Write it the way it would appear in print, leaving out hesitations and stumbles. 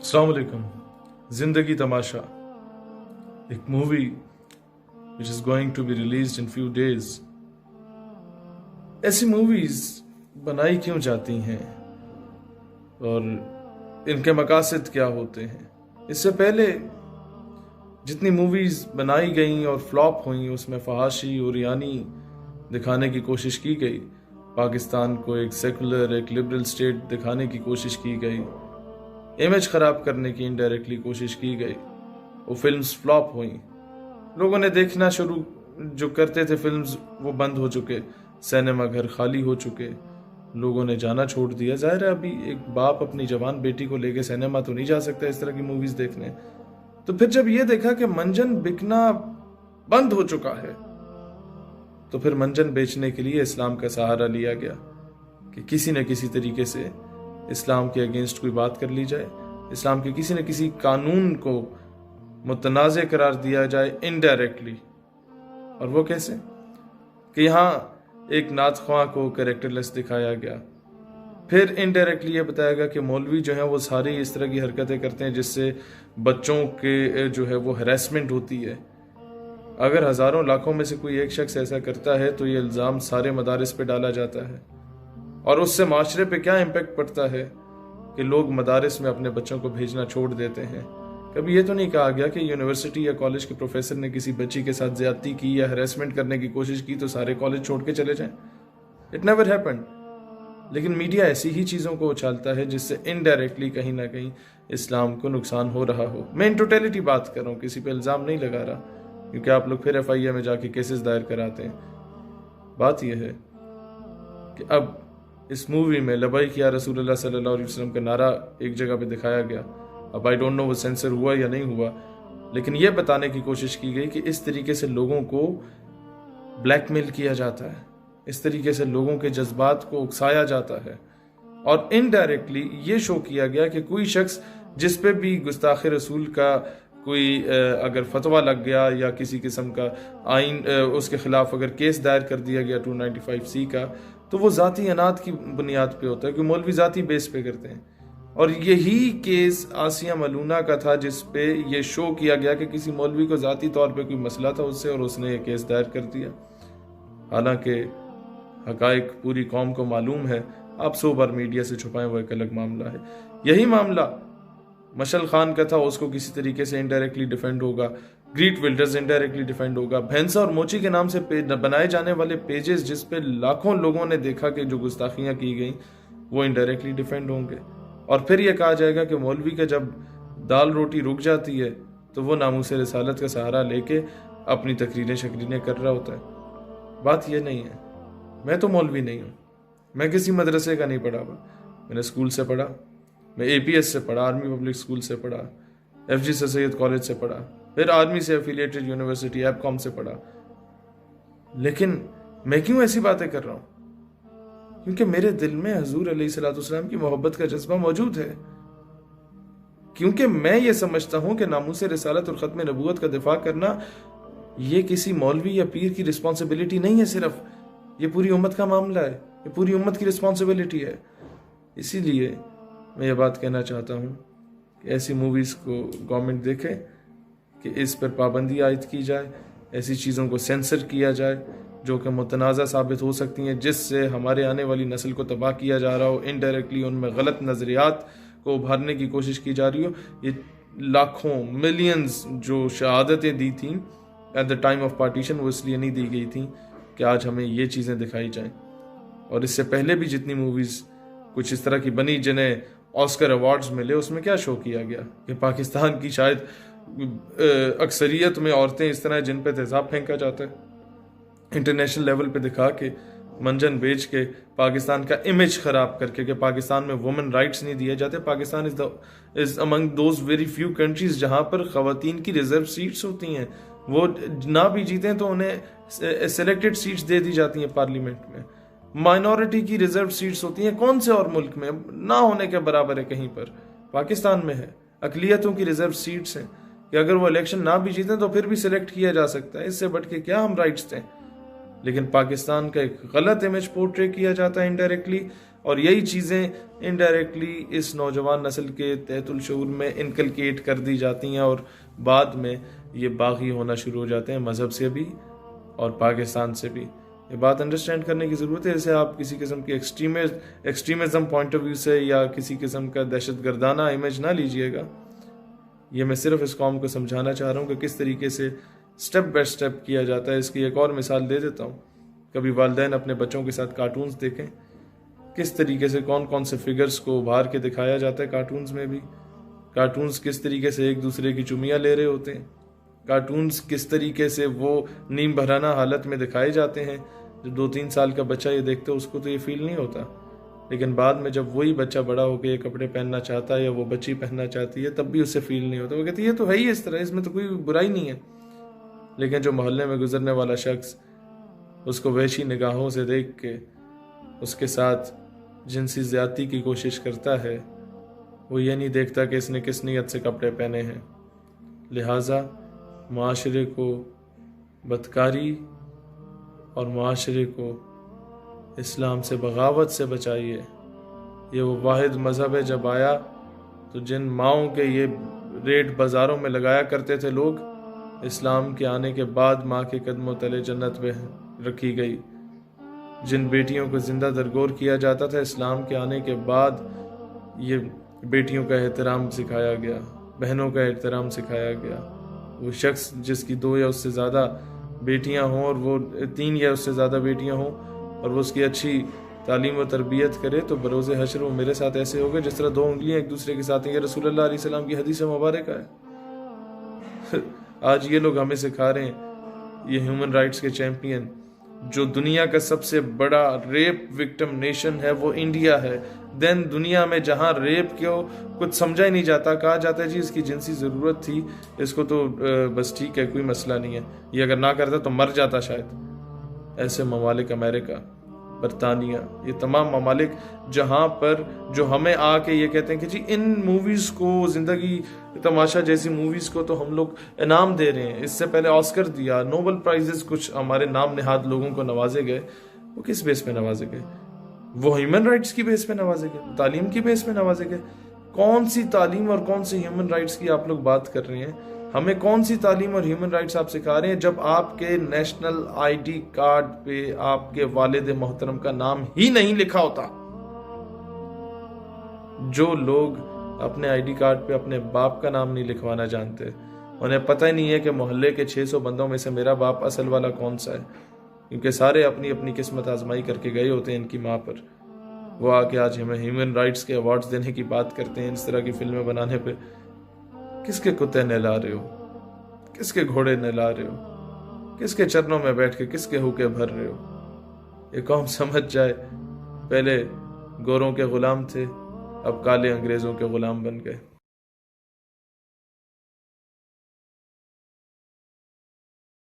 अस्सलाम वालेकुम। जिंदगी तमाशा, एक movie which is going to be released in few days। ऐसी मूवीज बनाई क्यों जाती हैं और इनके मकासद क्या होते हैं? इससे पहले जितनी मूवीज बनाई गई और फ्लॉप हुई उसमें फहाशी और यानी दिखाने की कोशिश की गई, पाकिस्तान को एक सेकुलर, एक लिबरल स्टेट दिखाने की कोशिश की गई, इमेज खराब करने की इनडायरेक्टली कोशिश की गई। वो फिल्म्स फ्लॉप हुई, लोगों ने देखना शुरू जो करते थे फिल्म्स वो बंद हो चुके, सिनेमा घर खाली हो चुके, लोगों ने जाना छोड़ दिया। जाहिर है अभी एक बाप अपनी जवान बेटी को लेके सिनेमा तो नहीं जा सकता इस तरह की मूवीज देखने। तो फिर जब ये देखा कि मंजन बिकना बंद हो चुका है तो फिर मंजन बेचने के लिए इस्लाम का सहारा लिया गया कि किसी न किसी तरीके से इस्लाम के अगेंस्ट कोई बात कर ली जाए, इस्लाम के किसी न किसी कानून को मुतनाज़े करार दिया जाए इनडायरेक्टली। और वो कैसे कि यहाँ एक नात ख्वां को कैरेक्टरलेस दिखाया गया, फिर इनडायरेक्टली ये बताया गया कि मौलवी जो है वो सारी इस तरह की हरकतें करते हैं जिससे बच्चों के जो है वो हरासमेंट होती है। अगर हज़ारों लाखों में से कोई एक शख्स ऐसा करता है तो ये इल्ज़ाम सारे मदारिस पे डाला जाता है और उससे माशरे पे क्या इम्पेक्ट पड़ता है कि लोग मदारिस में अपने बच्चों को भेजना छोड़ देते हैं। कभी ये तो नहीं कहा गया कि यूनिवर्सिटी या कॉलेज के प्रोफेसर ने किसी बच्ची के साथ ज्यादती की या हरेसमेंट करने की कोशिश की तो सारे कॉलेज छोड़ के चले जाएं। It never happened. लेकिन मीडिया ऐसी ही चीज़ों को उछालता है जिससे इनडायरेक्टली कहीं ना कहीं इस्लाम को नुकसान हो रहा हो। मैं इन टोटलिटी बात कर रहा हूँ, किसी पे इल्ज़ाम नहीं लगा रहा, क्योंकि आप लोग फिर FIA में जाके केसेस दायर कराते हैं। बात यह है कि अब इस मूवी में लबैक या रसूलुल्लाह सल्लल्लाहु अलैहि वसल्लम का नारा एक जगह पे दिखाया गया। अब आई डोंट नो वो सेंसर हुआ या नहीं हुआ, लेकिन ये बताने की कोशिश की गई कि इस तरीके से लोगों को ब्लैकमेल किया जाता है, इस तरीके से लोगों के जज्बात को उकसाया जाता है और इनडायरेक्टली ये शो किया गया कि कोई शख्स जिस पे भी गुस्ताखे रसूल का कोई अगर फतवा लग गया या किसी किस्म का आइन उसके खिलाफ अगर केस दायर कर दिया गया 295C का, तो वो ज़ाती अनाद की बुनियाद पे होता है कि मौलवी ज़ाती बेस पे करते हैं। और यही केस आसिया मलूना का था जिस पे ये शो किया गया कि किसी मौलवी को ज़ाती तौर पे कोई मसला था उससे और उसने ये केस दायर कर दिया। हालांकि हकाइक पूरी कौम को मालूम है, आप 100 बार मीडिया से छुपाएं वो एक अलग मामला है। यही मामला मशल खान का था, उसको किसी तरीके से इनडायरेक्टली डिफेंड होगा, ग्रीट विल्डर्स इनडायरेक्टली डिफेंड होगा, भैंसा और मोची के नाम से बनाए जाने वाले पेजेस जिस पे लाखों लोगों ने देखा कि जो गुस्ताखियां की गई वो इनडायरेक्टली डिफेंड होंगे। और फिर यह कहा जाएगा कि मौलवी का जब दाल रोटी रुक जाती है तो वो नामूस रिसालत का सहारा लेके अपनी तकरीरें शक्रीरें कर रहा होता है। बात यह नहीं है, मैं तो मौलवी नहीं हूँ, मैं किसी मदरसे का नहीं पढ़ा हुआ, मैंने स्कूल से पढ़ा, मैं APS से पढ़ा, आर्मी पब्लिक स्कूल से पढ़ा, FG सर सैयद कॉलेज से पढ़ा, फिर आर्मी से एफिलिएटेड यूनिवर्सिटी एपकॉम से पढ़ा। लेकिन मैं क्यों ऐसी बातें कर रहा हूँ? क्योंकि मेरे दिल में हजूर अलैहिस्सलाम की मोहब्बत का जज्बा मौजूद है, क्योंकि मैं ये समझता हूं कि नामूस रिसालत और खत्म नबूवत का दिफा करना ये किसी मौलवी या पीर की रिस्पॉन्सिबिलिटी नहीं है, सिर्फ ये पूरी उम्मत का मामला है, ये पूरी उम्मत की रिस्पॉन्सिबिलिटी है। इसीलिए मैं ये बात कहना चाहता हूँ कि ऐसी मूवीज़ को गवर्नमेंट देखे कि इस पर पाबंदी आयद की जाए, ऐसी चीज़ों को सेंसर किया जाए जो कि मुतनाज़ा साबित हो सकती हैं, जिससे हमारे आने वाली नस्ल को तबाह किया जा रहा हो, इनडायरेक्टली उनमें गलत नज़रियात को उभारने की कोशिश की जा रही हो। ये लाखों मिलियंस जो शहादतें दी थी at the time of partition वो इसलिए नहीं दी गई थी कि आज हमें ये चीज़ें दिखाई जाएं। और इससे पहले भी जितनी मूवीज़ कुछ इस तरह की बनी जिन्हें ऑस्कर अवार्ड्स मिले, उसमें क्या शो किया गया कि पाकिस्तान की शायद अक्सरियत में औरतें इस तरह जिन पे तेज़ाब फेंका जाता है, इंटरनेशनल लेवल पे दिखा के मंजन बेच के पाकिस्तान का इमेज खराब करके कि पाकिस्तान में वुमेन राइट्स नहीं दिए जाते। Pakistan is among those very few countries जहां पर खवातीन की रिजर्व सीट्स होती हैं, वो ना भी जीते तो उन्हें सिलेक्टेड सीट्स दे दी जाती हैं पार्लियामेंट में। माइनॉरिटी की रिजर्व सीट्स होती हैं, कौन से और मुल्क में ना होने के बराबर है, कहीं पर पाकिस्तान में है। अकलियतों की रिजर्व सीट्स हैं कि अगर वो इलेक्शन ना भी जीते तो फिर भी सिलेक्ट किया जा सकता है। इससे बढ़ के क्या हम राइट्स दें? لیکن پاکستان کا ایک غلط امیج پورٹری کیا جاتا ہے انڈائریکٹلی، اور یہی چیزیں انڈائریکٹلی اس نوجوان نسل کے تحت الشعور میں انکلکیٹ کر دی جاتی ہیں، اور بعد میں یہ باغی ہونا شروع ہو جاتے ہیں مذہب سے بھی اور پاکستان سے بھی۔ یہ بات انڈرسٹینڈ کرنے کی ضرورت ہے۔ اسے آپ کسی قسم کے ایکسٹریمزم پوائنٹ آف ویو سے یا کسی قسم کا دہشت گردانہ امیج نہ لیجئے گا۔ یہ میں صرف اس قوم کو سمجھانا چاہ رہا ہوں کہ کس طریقے سے سٹیپ بائی سٹیپ کیا جاتا ہے۔ اس کی ایک اور مثال دے دیتا ہوں۔ کبھی والدین اپنے بچوں کے ساتھ کارٹونز دیکھیں، کس طریقے سے کون کون سے فگرز کو ابھار کے دکھایا جاتا ہے کارٹونز میں بھی۔ کارٹونز کس طریقے سے ایک دوسرے کی چمیاں لے رہے ہوتے ہیں، کارٹونز کس طریقے سے وہ نیم بہرانہ حالت میں دکھائے جاتے ہیں۔ جو 2-3 سال کا بچہ یہ دیکھتا ہے اس کو تو یہ فیل نہیں ہوتا، لیکن بعد میں جب وہی بچہ بڑا ہو کے یہ کپڑے پہننا چاہتا ہے یا وہ بچی پہننا چاہتی ہے، تب بھی اسے فیل نہیں ہوتا۔ وہ کہتی ہے یہ تو ہے ہی اس طرح، اس میں تو کوئی برائی نہیں ہے۔ لیکن جو محلے میں گزرنے والا شخص اس کو وحشی نگاہوں سے دیکھ کے اس کے ساتھ جنسی زیادتی کی کوشش کرتا ہے، وہ یہ نہیں دیکھتا کہ اس نے کس نیت سے کپڑے پہنے ہیں۔ لہٰذا معاشرے کو بدکاری اور معاشرے کو اسلام سے بغاوت سے بچائیے۔ یہ وہ واحد مذہب ہے، جب آیا تو جن ماؤں کے یہ ریٹ بازاروں میں لگایا کرتے تھے لوگ، اسلام کے آنے کے بعد ماں کے قدموں تلے جنت میں رکھی گئی۔ جن بیٹیوں کو زندہ درگور کیا جاتا تھا، اسلام کے آنے کے بعد یہ بیٹیوں کا احترام سکھایا گیا، بہنوں کا احترام سکھایا گیا۔ وہ شخص جس کی 2 یا اس سے زیادہ بیٹیاں ہوں، اور وہ 3 یا اس سے زیادہ بیٹیاں ہوں، اور وہ اس کی اچھی تعلیم و تربیت کرے، تو بروز حشر وہ میرے ساتھ ایسے ہوگا جس طرح 2 انگلیاں ایک دوسرے کے ساتھ ہیں۔ یہ رسول اللہ علیہ السلام کی حدیث مبارکہ ہے۔ آج یہ لوگ ہمیں سکھا رہے ہیں، یہ ہیومن رائٹس کے چیمپئن، جو دنیا کا سب سے بڑا ریپ وکٹم نیشن ہے وہ انڈیا ہے۔ دین دنیا میں جہاں ریپ کو کچھ سمجھا ہی نہیں جاتا، کہا جاتا ہے جی اس کی جنسی ضرورت تھی، اس کو تو بس ٹھیک ہے، کوئی مسئلہ نہیں ہے، یہ اگر نہ کرتا تو مر جاتا شاید۔ ایسے ممالک، امریکہ، برطانیہ، یہ تمام ممالک جہاں پر جو ہمیں آ کے یہ کہتے ہیں کہ جی ان موویز کو، زندگی تماشا جیسی موویز کو تو ہم لوگ انعام دے رہے ہیں، اس سے پہلے آسکر دیا، نوبل پرائزز کچھ ہمارے نام نہاد لوگوں کو نوازے گئے، وہ کس بیس پہ نوازے گئے؟ وہ ہیومن رائٹس کی بیس پہ نوازے گئے، تعلیم کی بیس پہ نوازے گئے۔ کون سی تعلیم اور کون سی ہیومن رائٹس کی آپ لوگ بات کر رہے ہیں؟ ہمیں کون سی تعلیم اور ہیومن رائٹس آپ سکھا رہے ہیں جب آپ کے نیشنل آئی ڈی کارڈ پہ آپ کے والد محترم کا نام ہی نہیں لکھا ہوتا؟ جو لوگ اپنے آئی ڈی کارڈ پہ اپنے باپ کا نام نہیں لکھوانا جانتے، انہیں پتہ ہی نہیں ہے کہ محلے کے 600 بندوں میں سے میرا باپ اصل والا کون سا ہے، کیونکہ سارے اپنی اپنی قسمت آزمائی کر کے گئے ہوتے ہیں ان کی ماں پر۔ وہ آ کے آج ہمیں ہیومن رائٹس کے ایوارڈز دینے کی بات کرتے ہیں، اس طرح کی فلمیں بنانے پہ۔ کس کے کتے نہلا رہے ہو؟ کس کے گھوڑے نہلا رہے ہو؟ کس کے چرنوں میں بیٹھ کے کس کے ہوکے بھر رہے ہو؟ یہ قوم سمجھ جائے، پہلے گوروں کے غلام تھے، اب کالے انگریزوں کے غلام بن گئے۔